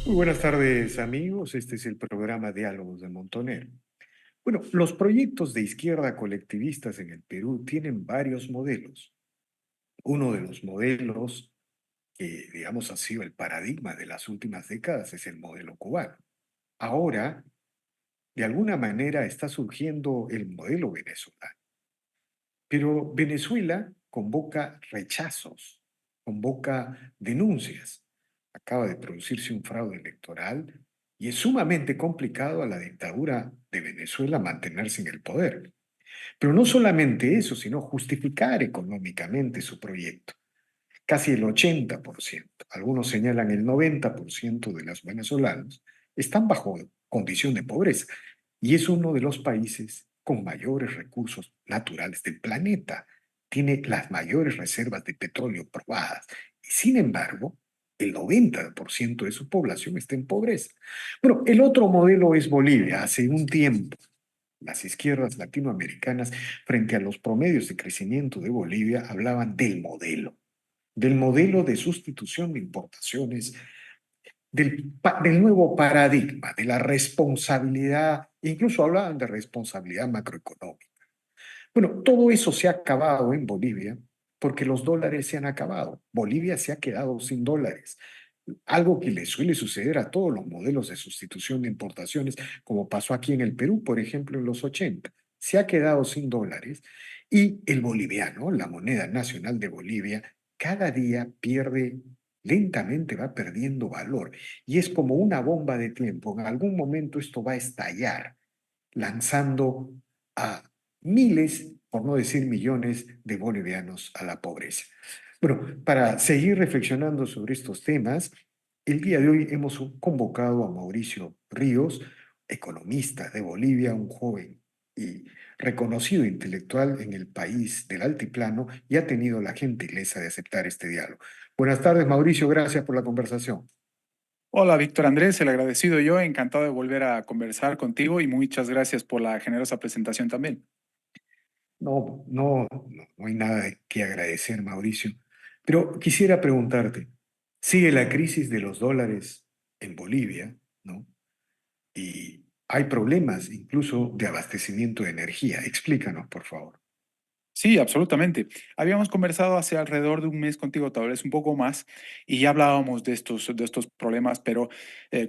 Muy buenas tardes, amigos. Este es el programa Diálogos de Montoner. Bueno, los proyectos de izquierda colectivistas en el Perú tienen varios modelos. Uno de los modelos que, digamos, ha sido el paradigma de las últimas décadas es el modelo cubano. Ahora, de alguna manera, está surgiendo el modelo venezolano. Pero Venezuela convoca rechazos, convoca denuncias. Acaba de producirse un fraude electoral y es sumamente complicado a la dictadura de Venezuela mantenerse en el poder. Pero no solamente eso, sino justificar económicamente su proyecto. Casi el 80%, algunos señalan el 90% de los venezolanos, están bajo condición de pobreza y es uno de los países con mayores recursos naturales del planeta. Tiene las mayores reservas de petróleo probadas y sin embargo, el 90% de su población está en pobreza. Bueno, el otro modelo es Bolivia. Hace un tiempo, las izquierdas latinoamericanas, frente a los promedios de crecimiento de Bolivia, hablaban del modelo de sustitución de importaciones, del nuevo paradigma, de la responsabilidad, incluso hablaban de responsabilidad macroeconómica. Bueno, todo eso se ha acabado en Bolivia porque los dólares se han acabado. Bolivia se ha quedado sin dólares. Algo que le suele suceder a todos los modelos de sustitución de importaciones, como pasó aquí en el Perú, por ejemplo, en los 80. Se ha quedado sin dólares y el boliviano, la moneda nacional de Bolivia, cada día pierde, lentamente va perdiendo valor. Y es como una bomba de tiempo. En algún momento esto va a estallar, lanzando a miles, por no decir millones, de bolivianos a la pobreza. Bueno, para seguir reflexionando sobre estos temas, el día de hoy hemos convocado a Mauricio Ríos, economista de Bolivia, un joven y reconocido intelectual en el país del altiplano, y ha tenido la gentileza de aceptar este diálogo. Buenas tardes, Mauricio, gracias por la conversación. Hola, Víctor Andrés, el agradecido yo, encantado de volver a conversar contigo y muchas gracias por la generosa presentación también. No hay nada que agradecer, Mauricio. Pero quisiera preguntarte, sigue la crisis de los dólares en Bolivia, ¿no? Y hay problemas incluso de abastecimiento de energía. Explícanos, por favor. Sí, absolutamente. Habíamos conversado hace alrededor de un mes contigo, tal vez un poco más, y ya hablábamos de estos problemas, pero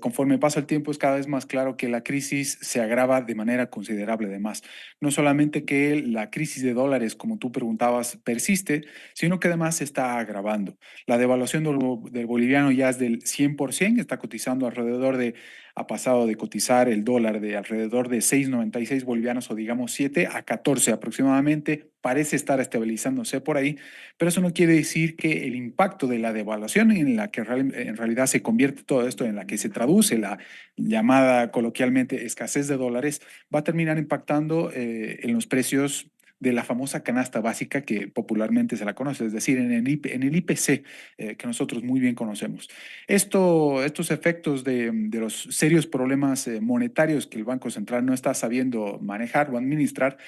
conforme pasa el tiempo es cada vez más claro que la crisis se agrava de manera considerable. Además, no solamente que la crisis de dólares, como tú preguntabas, persiste, sino que además se está agravando. La devaluación del boliviano ya es del 100%, está cotizando alrededor de, ha pasado de cotizar el dólar de alrededor de 6,96 bolivianos o digamos 7 a 14 aproximadamente. Parece estar estabilizándose por ahí, pero eso no quiere decir que el impacto de la devaluación en la que en realidad se convierte todo esto, en la que se traduce la llamada coloquialmente escasez de dólares, va a terminar impactando en los precios de la famosa canasta básica que popularmente se la conoce, es decir, en el IPC, que nosotros muy bien conocemos. Estos efectos de los serios problemas monetarios que el Banco Central no está sabiendo manejar o administrar,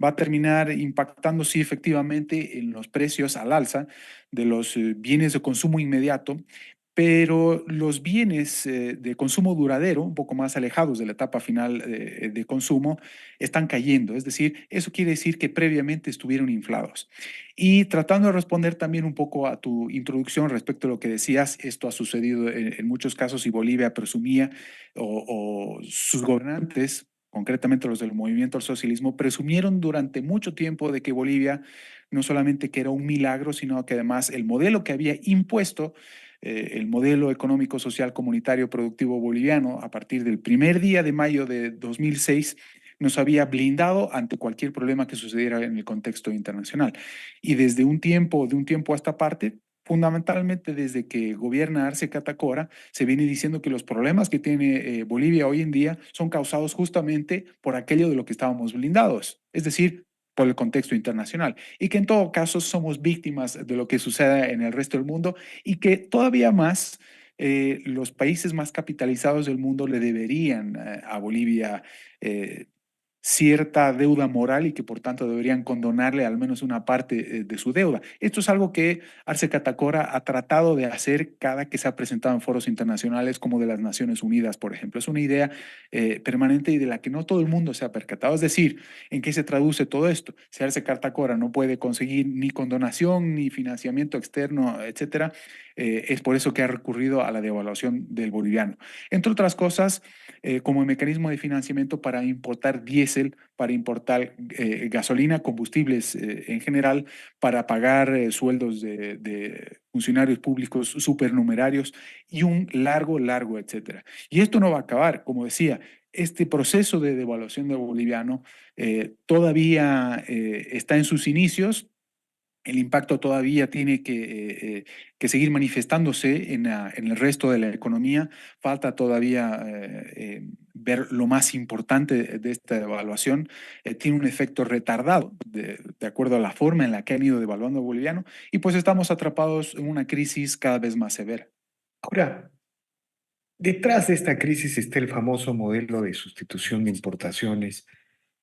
va a terminar impactando, sí, efectivamente, en los precios al alza de los bienes de consumo inmediato, pero los bienes de consumo duradero, un poco más alejados de la etapa final de consumo, están cayendo. Es decir, eso quiere decir que previamente estuvieron inflados. Y tratando de responder también un poco a tu introducción respecto a lo que decías, esto ha sucedido en muchos casos y Bolivia presumía o sus gobernantes, concretamente los del movimiento al socialismo, presumieron durante mucho tiempo de que Bolivia no solamente que era un milagro, sino que además el modelo que había impuesto, el modelo económico, social, comunitario, productivo boliviano, a partir del primer día de mayo de 2006, nos había blindado ante cualquier problema que sucediera en el contexto internacional. Y desde de un tiempo a esta parte, fundamentalmente desde que gobierna Arce Catacora, se viene diciendo que los problemas que tiene Bolivia hoy en día son causados justamente por aquello de lo que estábamos blindados, es decir, por el contexto internacional, y que en todo caso somos víctimas de lo que sucede en el resto del mundo y que todavía más los países más capitalizados del mundo le deberían a Bolivia eh, cierta deuda moral y que por tanto deberían condonarle al menos una parte de su deuda. Esto es algo que Arce Catacora ha tratado de hacer cada que se ha presentado en foros internacionales como de las Naciones Unidas, por ejemplo. Es una idea permanente y de la que no todo el mundo se ha percatado. Es decir, ¿en qué se traduce todo esto? Si Arce Catacora no puede conseguir ni condonación, ni financiamiento externo, etcétera, es por eso que ha recurrido a la devaluación del boliviano. Entre otras cosas, como mecanismo de financiamiento para importar diésel, para importar gasolina, combustibles en general, para pagar sueldos de funcionarios públicos supernumerarios y un largo, etcétera. Y esto no va a acabar, como decía. Este proceso de devaluación del boliviano todavía está en sus inicios. El impacto todavía tiene que seguir manifestándose en el resto de la economía. Falta todavía ver lo más importante de esta evaluación. Tiene un efecto retardado de acuerdo a la forma en la que han ido devaluando el boliviano y pues estamos atrapados en una crisis cada vez más severa. Ahora, detrás de esta crisis está el famoso modelo de sustitución de importaciones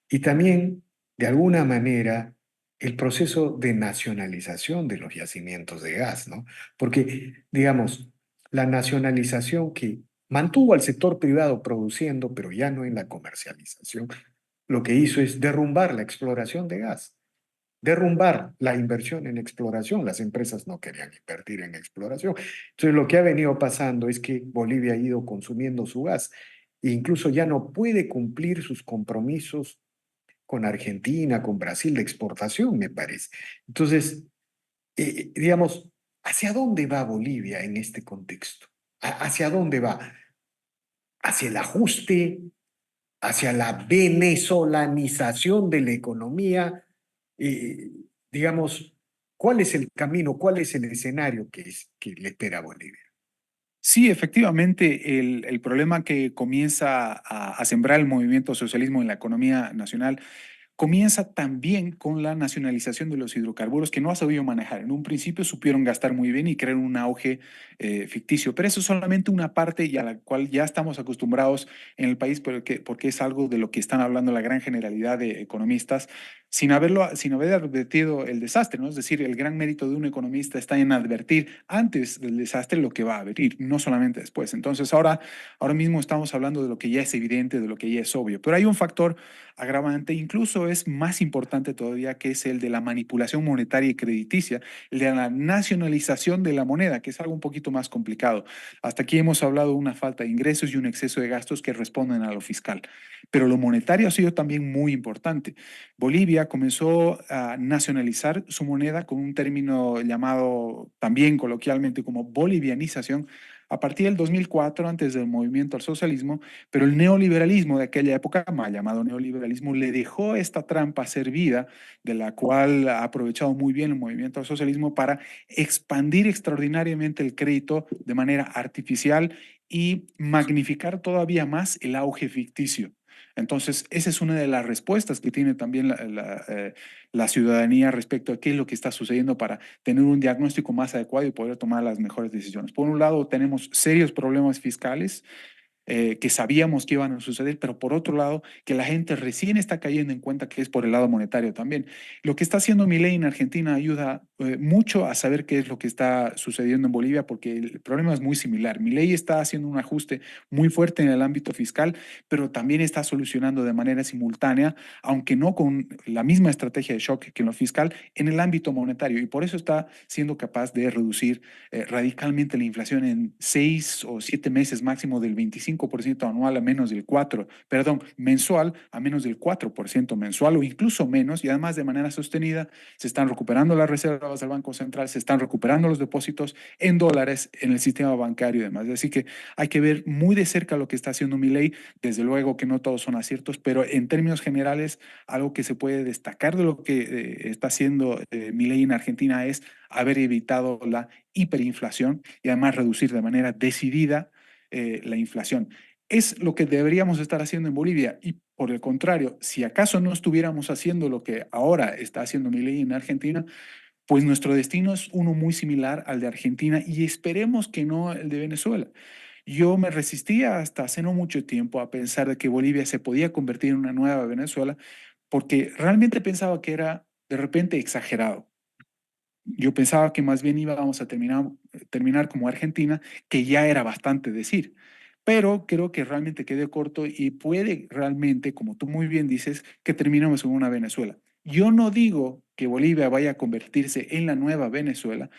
y también, de alguna manera, el proceso de nacionalización de los yacimientos de gas, ¿no? Porque, digamos, la nacionalización que mantuvo al sector privado produciendo, pero ya no en la comercialización, lo que hizo es derrumbar la exploración de gas, derrumbar la inversión en exploración. Las empresas no querían invertir en exploración. Entonces, lo que ha venido pasando es que Bolivia ha ido consumiendo su gas e incluso ya no puede cumplir sus compromisos con Argentina, con Brasil de exportación, me parece. Entonces, digamos, ¿hacia dónde va Bolivia en este contexto? ¿Hacia dónde va? ¿Hacia el ajuste? ¿Hacia la venezolanización de la economía? Eh, digamos, ¿cuál es el camino? ¿Cuál es el escenario que le espera a Bolivia? Sí, efectivamente, el problema que comienza a sembrar el movimiento socialismo en la economía nacional comienza también con la nacionalización de los hidrocarburos que no ha sabido manejar. En un principio supieron gastar muy bien y crear un auge ficticio, pero eso es solamente una parte y a la cual ya estamos acostumbrados en el país porque es algo de lo que están hablando la gran generalidad de economistas sin haber advertido el desastre, ¿no? Es decir, el gran mérito de un economista está en advertir antes del desastre lo que va a venir, no solamente después. Entonces, ahora mismo estamos hablando de lo que ya es evidente, de lo que ya es obvio, pero hay un factor agravante, incluso es más importante todavía, que es el de la manipulación monetaria y crediticia, el de la nacionalización de la moneda, que es algo un poquito más complicado. Hasta aquí hemos hablado de una falta de ingresos y un exceso de gastos que responden a lo fiscal, pero lo monetario ha sido también muy importante. Bolivia comenzó a nacionalizar su moneda con un término llamado también coloquialmente como bolivianización a partir del 2004, antes del movimiento al socialismo, pero el neoliberalismo de aquella época, mal llamado neoliberalismo, le dejó esta trampa servida, de la cual ha aprovechado muy bien el movimiento al socialismo para expandir extraordinariamente el crédito de manera artificial y magnificar todavía más el auge ficticio. Entonces, esa es una de las respuestas que tiene también la ciudadanía respecto a qué es lo que está sucediendo para tener un diagnóstico más adecuado y poder tomar las mejores decisiones. Por un lado, tenemos serios problemas fiscales que sabíamos que iban a suceder, pero por otro lado, que la gente recién está cayendo en cuenta que es por el lado monetario también. Lo que está haciendo Milei en Argentina ayuda mucho a saber qué es lo que está sucediendo en Bolivia, porque el problema es muy similar. Milei está haciendo un ajuste muy fuerte en el ámbito fiscal, pero también está solucionando de manera simultánea, aunque no con la misma estrategia de shock que en lo fiscal, en el ámbito monetario. Y por eso está siendo capaz de reducir radicalmente la inflación en 6 o 7 meses máximo del 25% anual a menos del 4, perdón, mensual a menos del 4% mensual o incluso menos y además de manera sostenida se están recuperando las reservas del Banco Central, se están recuperando los depósitos en dólares en el sistema bancario y demás. Así que hay que ver muy de cerca lo que está haciendo Milei. Desde luego que no todos son aciertos, pero en términos generales, algo que se puede destacar de lo que está haciendo Milei en Argentina es haber evitado la hiperinflación y además reducir de manera decidida la inflación. Es lo que deberíamos estar haciendo en Bolivia y por el contrario, si acaso no estuviéramos haciendo lo que ahora está haciendo Milei en Argentina, pues nuestro destino es uno muy similar al de Argentina y esperemos que no el de Venezuela. Yo me resistía hasta hace no mucho tiempo a pensar de que Bolivia se podía convertir en una nueva Venezuela, porque realmente pensaba que era de repente exagerado. Yo pensaba que más bien íbamos a terminar como Argentina, que ya era bastante decir. Pero creo que realmente quedé corto y puede realmente, como tú muy bien dices, que terminemos en una Venezuela. Yo no digo que Bolivia vaya a convertirse en la nueva Venezuela,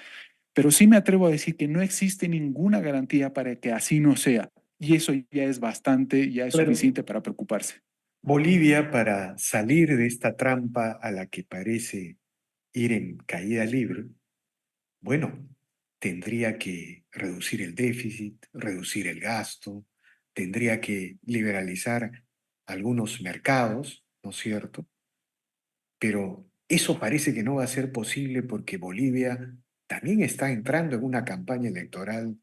pero sí me atrevo a decir que no existe ninguna garantía para que así no sea. Y eso ya es bastante, ya es Claro, suficiente para preocuparse. Bolivia, para salir de esta trampa a la que parece ir en caída libre, bueno, tendría que reducir el déficit, reducir el gasto, tendría que liberalizar algunos mercados, ¿no es cierto? Pero eso parece que no va a ser posible porque Bolivia también está entrando en una campaña electoral,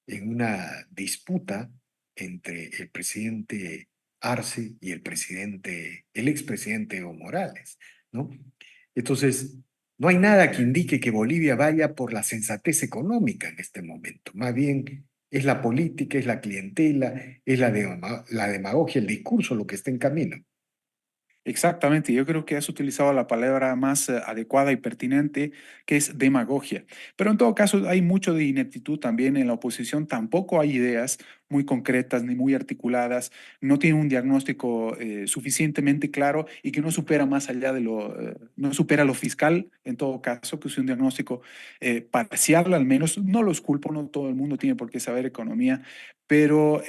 en una disputa entre el presidente Arce y el expresidente Evo Morales, ¿no? Entonces, no hay nada que indique que Bolivia vaya por la sensatez económica en este momento. Más bien es la política, es la clientela, es la demagogia, el discurso lo que está en camino. Exactamente, yo creo que has utilizado la palabra más adecuada y pertinente, que es demagogia. Pero en todo caso, hay mucho de ineptitud también en la oposición. Tampoco hay ideas muy concretas ni muy articuladas. No tiene un diagnóstico suficientemente claro y que no supera más allá de no supera lo fiscal, en todo caso, que es un diagnóstico parcial al menos. No los culpo, no todo el mundo tiene por qué saber economía, pero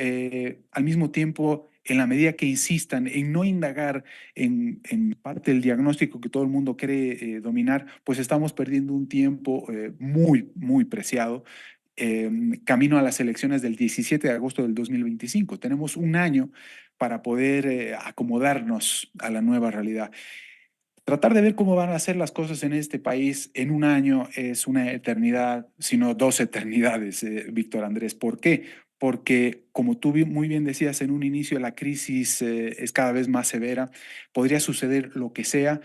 al mismo tiempo, en la medida que insistan en no indagar en parte del diagnóstico que todo el mundo cree dominar, pues estamos perdiendo un tiempo muy, muy preciado eh, camino a las elecciones del 17 de agosto del 2025. Tenemos un año para poder acomodarnos a la nueva realidad. Tratar de ver cómo van a ser las cosas en este país en un año es una eternidad, sino dos eternidades, Víctor Andrés. ¿Por qué? Porque, como tú muy bien decías en un inicio, la crisis es cada vez más severa, podría suceder lo que sea,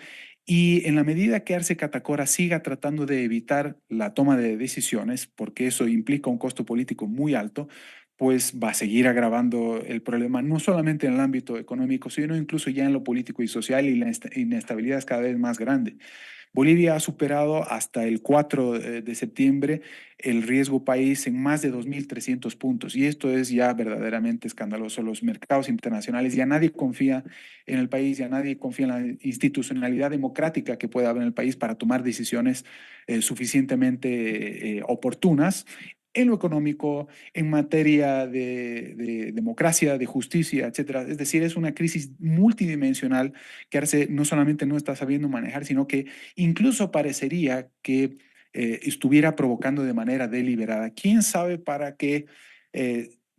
y en la medida que Arce Catacora siga tratando de evitar la toma de decisiones, porque eso implica un costo político muy alto, pues va a seguir agravando el problema, no solamente en el ámbito económico, sino incluso ya en lo político y social, y la inestabilidad es cada vez más grande. Bolivia ha superado hasta el 4 de septiembre el riesgo país en más de 2.300 puntos, y esto es ya verdaderamente escandaloso. Los mercados internacionales, ya nadie confía en el país, ya nadie confía en la institucionalidad democrática que pueda haber en el país para tomar decisiones suficientemente oportunas en lo económico, en materia de democracia, de justicia, etcétera. Es decir, es una crisis multidimensional que Arce no solamente no está sabiendo manejar, sino que incluso parecería que estuviera provocando de manera deliberada. ¿Quién sabe para qué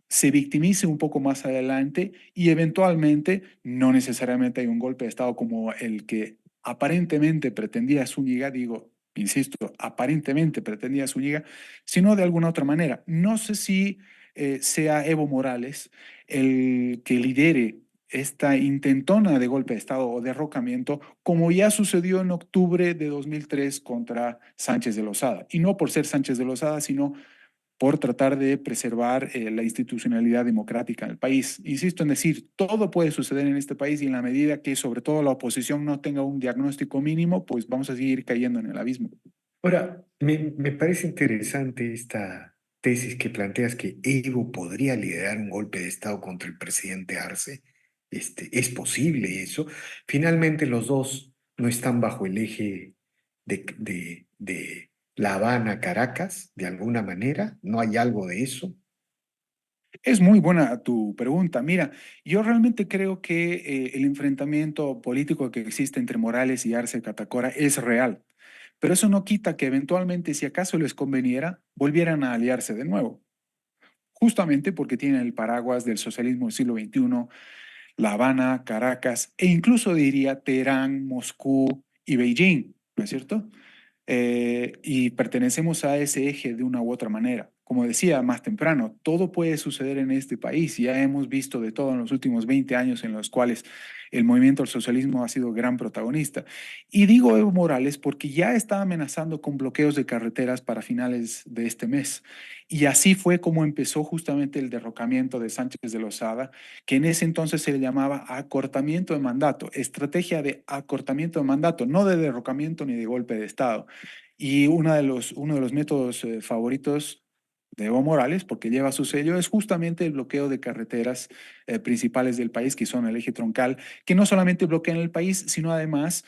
se victimice un poco más adelante y eventualmente no necesariamente hay un golpe de Estado como el que aparentemente pretendía Zúñiga, digo, insisto, aparentemente pretendía Zúñiga, sino de alguna otra manera? No sé si sea Evo Morales el que lidere esta intentona de golpe de Estado o derrocamiento, como ya sucedió en octubre de 2003 contra Sánchez de Lozada. Y no por ser Sánchez de Lozada, sino por tratar de preservar la institucionalidad democrática en el país. Insisto en decir, todo puede suceder en este país y en la medida que sobre todo la oposición no tenga un diagnóstico mínimo, pues vamos a seguir cayendo en el abismo. Ahora, me parece interesante esta tesis que planteas que Evo podría liderar un golpe de Estado contra el presidente Arce. ¿Es posible eso? Finalmente, los dos no están bajo el eje de La Habana, Caracas, de alguna manera. ¿No hay algo de eso? Es muy buena tu pregunta. Mira, yo realmente creo que el enfrentamiento político que existe entre Morales y Arce Catacora es real, pero eso no quita que eventualmente, si acaso les conveniera, volvieran a aliarse de nuevo, justamente porque tienen el paraguas del socialismo del siglo XXI, La Habana, Caracas e incluso diría Teherán, Moscú y Beijing, ¿no es cierto? Y pertenecemos a ese eje de una u otra manera. como decía más temprano, todo puede suceder en este país. Ya hemos visto de todo en los últimos 20 años en los cuales el movimiento al socialismo ha sido gran protagonista. Y digo Evo Morales porque ya está amenazando con bloqueos de carreteras para finales de este mes. Y así fue como empezó justamente el derrocamiento de Sánchez de Lozada, que en ese entonces se le llamaba acortamiento de mandato, estrategia de acortamiento de mandato, no de derrocamiento ni de golpe de Estado. Y uno de los métodos favoritos de Evo Morales, porque lleva su sello, es justamente el bloqueo de carreteras principales del país, que son el eje troncal, que no solamente bloquean el país, sino además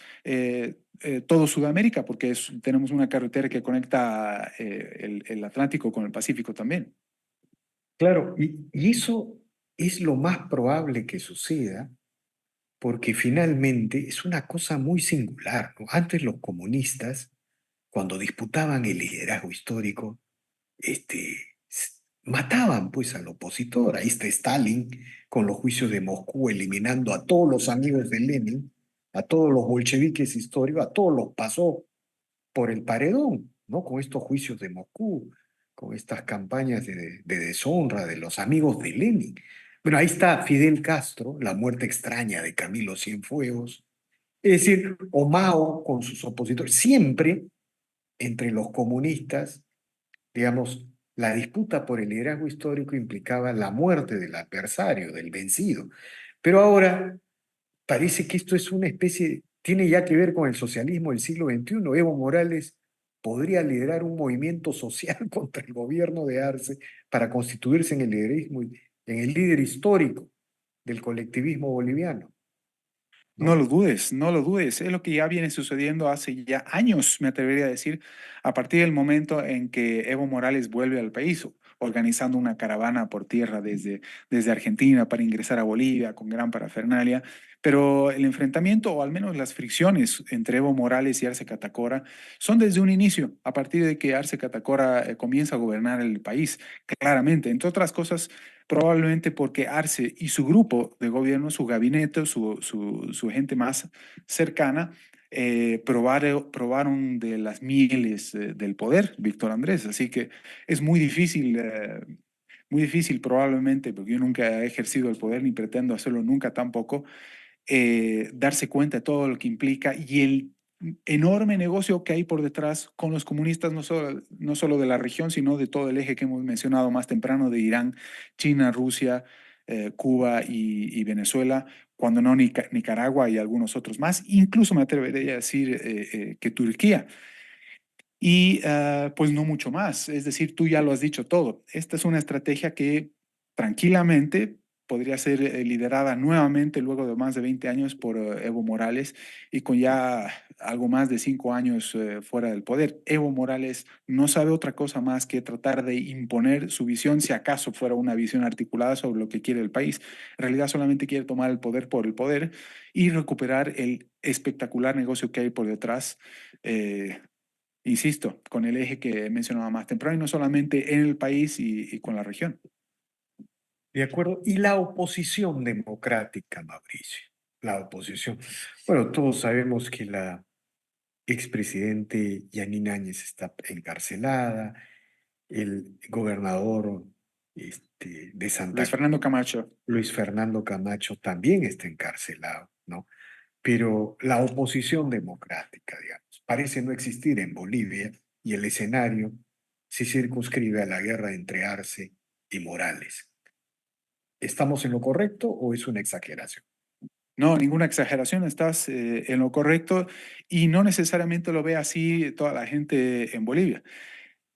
todo Sudamérica, porque tenemos una carretera que conecta el Atlántico con el Pacífico también. Claro, y eso es lo más probable que suceda porque finalmente es una cosa muy singular, ¿no? Antes los comunistas, cuando disputaban el liderazgo histórico, mataban pues al opositor. Ahí está Stalin con los juicios de Moscú eliminando a todos los amigos de Lenin, a todos los bolcheviques históricos, a todos los pasó por el paredón, ¿no? Con estos juicios de Moscú, con estas campañas de deshonra de los amigos de Lenin. Bueno, ahí está Fidel Castro, la muerte extraña de Camilo Cienfuegos, es decir, o Mao con sus opositores, siempre entre los comunistas, digamos, la disputa por el liderazgo histórico implicaba la muerte del adversario, del vencido. Pero ahora parece que esto es una especie, tiene ya que ver con el socialismo del siglo XXI. Evo Morales podría liderar un movimiento social contra el gobierno de Arce para constituirse en el liderismo, en el líder histórico del colectivismo boliviano, No ¿no? lo dudes, no lo dudes. Es lo que ya viene sucediendo hace ya años, me atrevería a decir, a partir del momento en que Evo Morales vuelve al país, organizando una caravana por tierra desde Argentina para ingresar a Bolivia con gran parafernalia. Pero el enfrentamiento, o al menos las fricciones entre Evo Morales y Arce Catacora, son desde un inicio, a partir de que Arce Catacora comienza a gobernar el país, claramente. Entre otras cosas, probablemente porque Arce y su grupo de gobierno, su gabinete, su gente más cercana, probaron de las mieles del poder, Víctor Andrés. Así que es muy difícil probablemente, porque yo nunca he ejercido el poder ni pretendo hacerlo nunca tampoco, darse cuenta de todo lo que implica y el enorme negocio que hay por detrás con los comunistas, no solo de la región, sino de todo el eje que hemos mencionado más temprano, de Irán, China, Rusia, Cuba y Venezuela, cuando no Nicaragua y algunos otros más, incluso me atrevería a decir que Turquía. Y pues no mucho más, es decir, tú ya lo has dicho todo. Esta es una estrategia que tranquilamente podría ser liderada nuevamente luego de más de 20 años por Evo Morales y con ya algo más de 5 años fuera del poder. Evo Morales no sabe otra cosa más que tratar de imponer su visión, si acaso fuera una visión articulada sobre lo que quiere el país. En realidad solamente quiere tomar el poder por el poder y recuperar el espectacular negocio que hay por detrás. Insisto, con el eje que mencionaba más temprano, y no solamente en el país y con la región. ¿De acuerdo? Y la oposición democrática, Mauricio. La oposición. Bueno, todos sabemos que la expresidente Yanine Áñez está encarcelada, el gobernador de Luis Santa Cruz, Fernando Camacho. Luis Fernando Camacho, también está encarcelado, ¿no? Pero la oposición democrática, digamos, parece no existir en Bolivia y el escenario se circunscribe a la guerra entre Arce y Morales. ¿Estamos en lo correcto o es una exageración? No, ninguna exageración, estás en lo correcto y no necesariamente lo ve así toda la gente en Bolivia.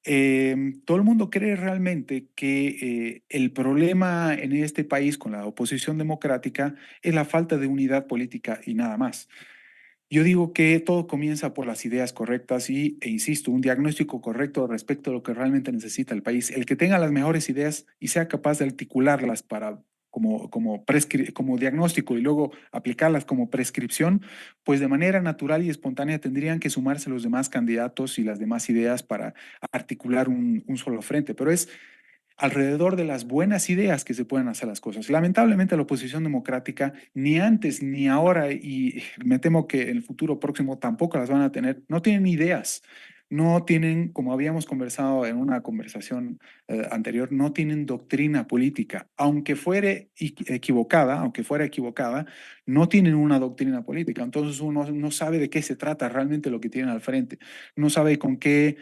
Todo el mundo cree realmente que el problema en este país con la oposición democrática es la falta de unidad política y nada más. Yo digo que todo comienza por las ideas correctas e insisto, un diagnóstico correcto respecto a lo que realmente necesita el país. El que tenga las mejores ideas y sea capaz de articularlas para como diagnóstico y luego aplicarlas como prescripción, pues de manera natural y espontánea tendrían que sumarse los demás candidatos y las demás ideas para articular un solo frente. Pero es alrededor de las buenas ideas que se pueden hacer las cosas. Lamentablemente la oposición democrática ni antes ni ahora y me temo que en el futuro próximo tampoco las van a tener, no tienen ideas, no tienen, como habíamos conversado en una conversación anterior, no tienen doctrina política. Aunque fuera equivocada, no tienen una doctrina política. Entonces uno no sabe de qué se trata realmente lo que tienen al frente. No sabe con qué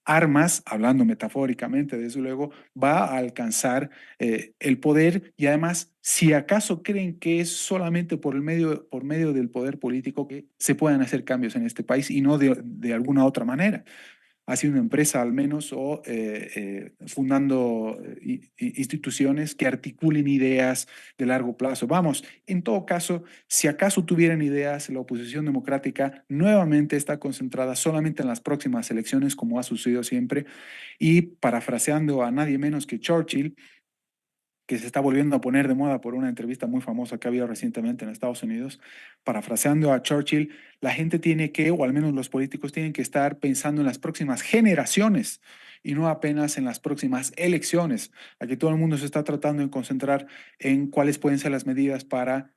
armas, hablando metafóricamente, desde luego, va a alcanzar el poder y además, si acaso creen que es solamente por medio del poder político que se puedan hacer cambios en este país y no de alguna otra manera, haciendo una empresa al menos o fundando instituciones que articulen ideas de largo plazo. Vamos, en todo caso, si acaso tuvieran ideas, la oposición democrática nuevamente está concentrada solamente en las próximas elecciones, como ha sucedido siempre, y parafraseando a nadie menos que Churchill, que se está volviendo a poner de moda por una entrevista muy famosa que ha habido recientemente en Estados Unidos, parafraseando a Churchill, la gente tiene que, o al menos los políticos tienen que estar pensando en las próximas generaciones y no apenas en las próximas elecciones. Aquí todo el mundo se está tratando de concentrar en cuáles pueden ser las medidas para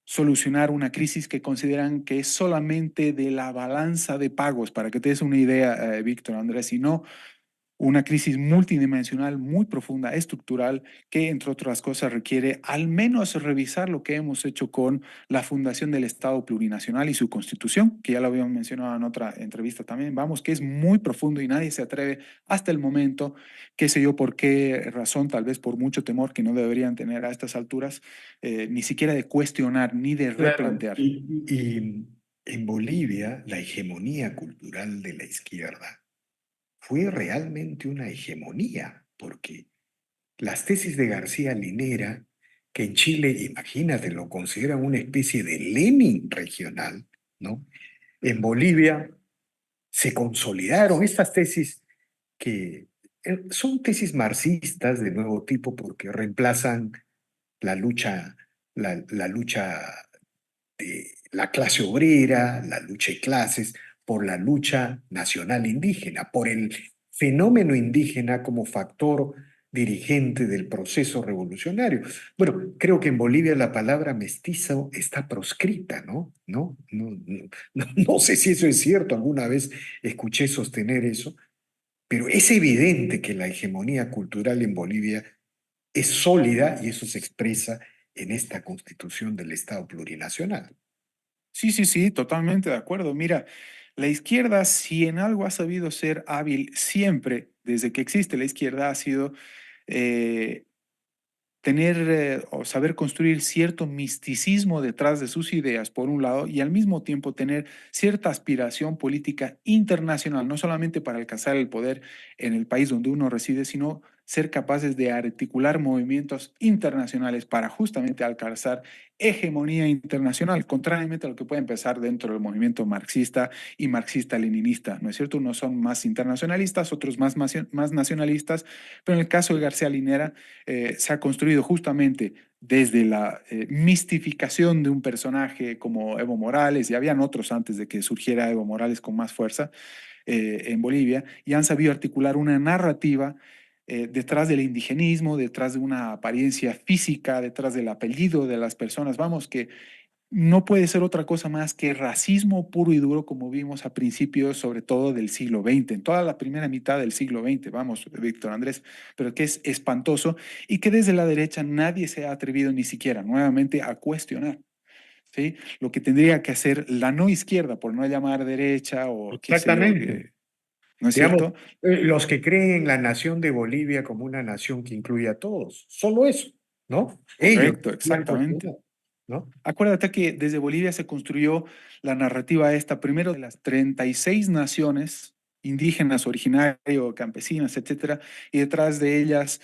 solucionar una crisis que consideran que es solamente de la balanza de pagos, para que te des una idea, Víctor Andrés, y no una crisis multidimensional muy profunda, estructural, que entre otras cosas requiere al menos revisar lo que hemos hecho con la fundación del Estado plurinacional y su constitución, que ya lo habíamos mencionado en otra entrevista también. Vamos, que es muy profundo y nadie se atreve hasta el momento, qué sé yo, por qué razón, tal vez por mucho temor que no deberían tener a estas alturas, ni siquiera de cuestionar ni de Claro. replantear. Y en Bolivia, la hegemonía cultural de la izquierda fue realmente una hegemonía, porque las tesis de García Linera, que en Chile, imagínate, lo consideran una especie de Lenin regional, ¿no? En Bolivia se consolidaron estas tesis que son tesis marxistas de nuevo tipo porque reemplazan la lucha, la lucha de la clase obrera, la lucha de clases, por la lucha nacional indígena, por el fenómeno indígena como factor dirigente del proceso revolucionario. Bueno, creo que en Bolivia la palabra mestizo está proscrita, ¿no? No sé si eso es cierto, alguna vez escuché sostener eso, pero es evidente que la hegemonía cultural en Bolivia es sólida y eso se expresa en esta constitución del Estado plurinacional. Sí, sí, sí, totalmente de acuerdo. Mira, la izquierda, si en algo ha sabido ser hábil siempre, desde que existe la izquierda, ha sido eh, tener o saber construir cierto misticismo detrás de sus ideas, por un lado, y al mismo tiempo tener cierta aspiración política internacional, no solamente para alcanzar el poder en el país donde uno reside, sino ser capaces de articular movimientos internacionales para justamente alcanzar hegemonía internacional, contrariamente a lo que puede empezar dentro del movimiento marxista y marxista-leninista, ¿no es cierto? Unos son más internacionalistas, otros más nacionalistas, pero en el caso de García Linera, se ha construido justamente desde la mistificación de un personaje como Evo Morales, y habían otros antes de que surgiera Evo Morales con más fuerza en Bolivia, y han sabido articular una narrativa detrás del indigenismo, detrás de una apariencia física, detrás del apellido de las personas. Vamos, que no puede ser otra cosa más que racismo puro y duro, como vimos a principios, sobre todo del siglo XX, en toda la primera mitad del siglo XX, vamos, Víctor Andrés, pero que es espantoso y que desde la derecha nadie se ha atrevido ni siquiera nuevamente a cuestionar, ¿sí? Lo que tendría que hacer la no izquierda, por no llamar derecha o qué sé yo, Exactamente. ¿no es Digamos, cierto? los que creen en la nación de Bolivia como una nación que incluye a todos, solo eso, ¿no? Ellos Correcto, han exactamente. cuestionado, ¿no? Acuérdate que desde Bolivia se construyó la narrativa esta, primero de las 36 naciones indígenas, originarios, campesinas, etcétera, y detrás de ellas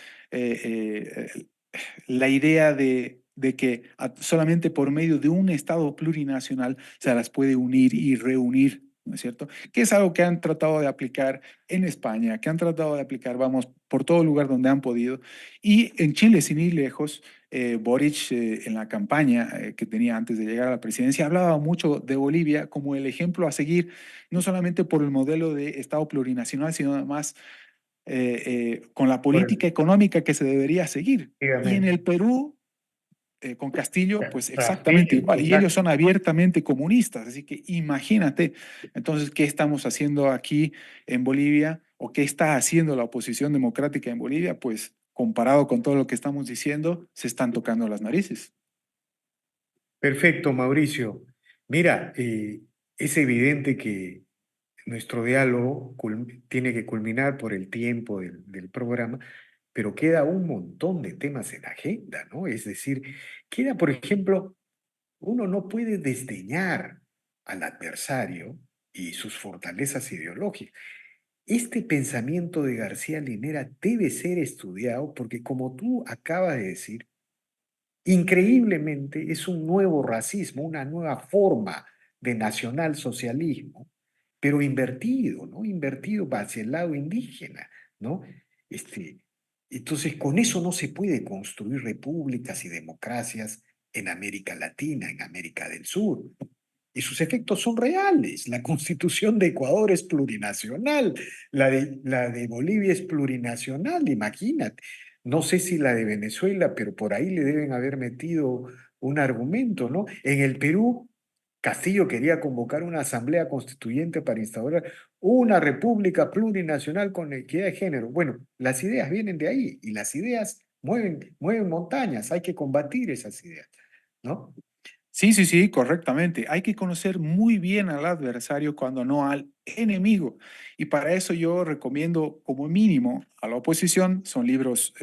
la idea de que solamente por medio de un Estado plurinacional se las puede unir y reunir, ¿no es cierto? Que es algo que han tratado de aplicar en España, que han tratado de aplicar, vamos, por todo lugar donde han podido. Y en Chile, sin ir lejos, Boric en la campaña que tenía antes de llegar a la presidencia hablaba mucho de Bolivia como el ejemplo a seguir, no solamente por el modelo de Estado plurinacional, sino además con la Por el- política económica que se debería seguir. Y en dígame. el Perú con Castillo, pues exactamente Castillo, igual. Y ellos exacto. son abiertamente comunistas. Así que imagínate, entonces, ¿qué estamos haciendo aquí en Bolivia? ¿O qué está haciendo la oposición democrática en Bolivia? Pues comparado con todo lo que estamos diciendo, se están tocando las narices. Perfecto, Mauricio. Mira, es evidente que nuestro diálogo tiene que culminar por el tiempo del programa, pero queda un montón de temas en agenda, ¿no? Es decir, queda, por ejemplo, uno no puede desdeñar al adversario y sus fortalezas ideológicas. Este pensamiento de García Linera debe ser estudiado porque, como tú acabas de decir, increíblemente es un nuevo racismo, una nueva forma de nacionalsocialismo, pero invertido, ¿no? Invertido hacia el lado indígena, ¿no? Este, entonces, con eso no se puede construir repúblicas y democracias en América Latina, en América del Sur. Y sus efectos son reales. La constitución de Ecuador es plurinacional, la de Bolivia es plurinacional, imagínate. No sé si la de Venezuela, pero por ahí le deben haber metido un argumento, ¿no? En el Perú, Castillo quería convocar una asamblea constituyente para instaurar una república plurinacional con equidad de género. Bueno, las ideas vienen de ahí y las ideas mueven montañas, hay que combatir esas ideas, ¿no? Sí, sí, sí, correctamente. Hay que conocer muy bien al adversario cuando no al enemigo. Y para eso yo recomiendo como mínimo a la oposición, son libros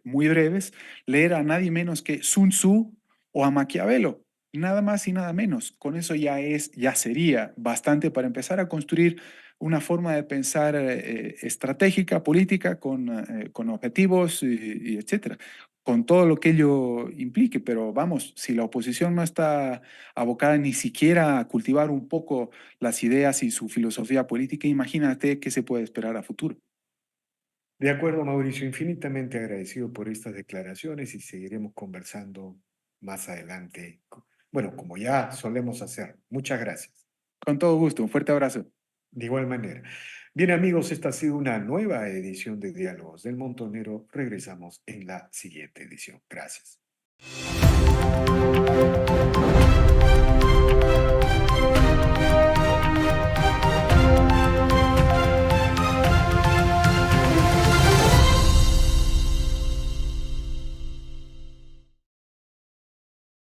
muy breves, leer a nadie menos que Sun Tzu o a Maquiavelo. Nada más y nada menos. Con eso ya sería bastante para empezar a construir una forma de pensar estratégica, política, con objetivos y etcétera, con todo lo que ello implique, pero vamos, si la oposición no está abocada ni siquiera a cultivar un poco las ideas y su filosofía política, imagínate qué se puede esperar a futuro. De acuerdo, Mauricio, infinitamente agradecido por estas declaraciones y seguiremos conversando más adelante. Bueno, como ya solemos hacer. Muchas gracias. Con todo gusto, un fuerte abrazo. De igual manera. Bien, amigos, esta ha sido una nueva edición de Diálogos del Montonero. Regresamos en la siguiente edición. Gracias.